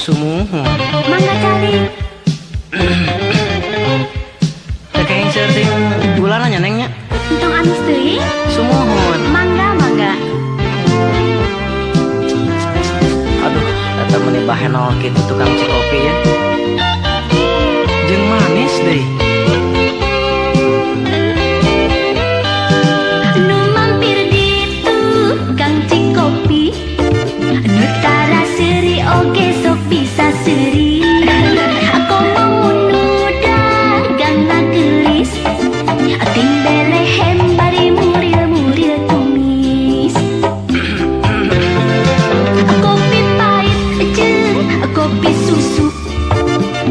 Sumuhun. Mangga cari. Kayak sering bulan aja nengnya. Entong amis teuing. Sumuhun. Mangga. Aduh, eta meni bahenol kitu tukang cikopi ya. Jeung manis deh. Nu mampir di tukang cikopi, nu tara seuri oge sok bisa seuri. Aku mau dagang gelis, ting belehem bari muril tumis. Kopi pahit jeung kopi susu,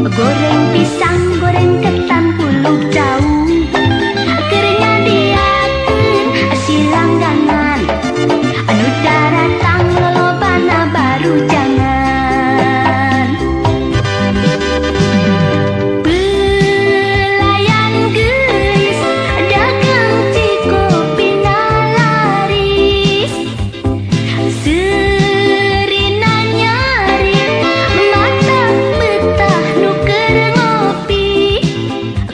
goreng pisang, goreng ketan, puluh daun. Keur ngadiakeun silanggangan, anu daratang lolobana baru jangan. Pelayan geus dagang cikopi nalaris, seurina nyari matang betah nu keur ngopi.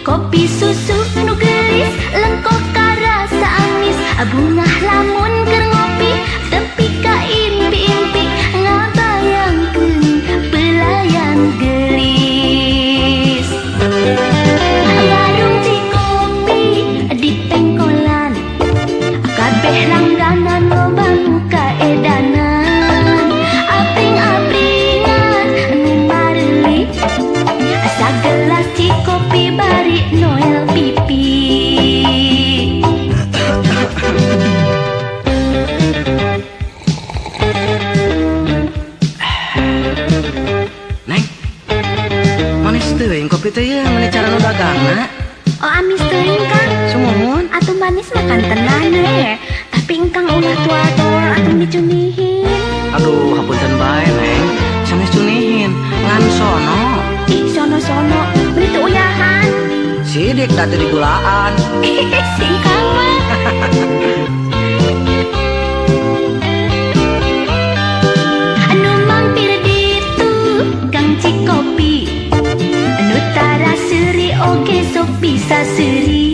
Kopi susu nu geulis lengkok karasa amis, bungah lamun keur ngopi tepi ka impi-impi ngabayangkeun pelayan gelis. Warung cikopi di pengkolan, kabeh langganan loba nu kaedanan. Apring-apringan nu mareli, sagelas cikopi bari Noel pipi. Neng, manis teuing kopi teh ya meni cara nu dagangna. Oh amis teuing Kang, Sumuhun. atuh manis makan tenan we. Tapi engkang ulah tua-tua atuh dicunihin. Aduh, hapunten bae neng. Sanes cunihin ngan sono. Ih sono-sono, beli teu uyahan. Sidik tadi di gulaan. Singkang mah. Anu mampir di tukang cikopi, anu tara seuri oge sok bisa seuri.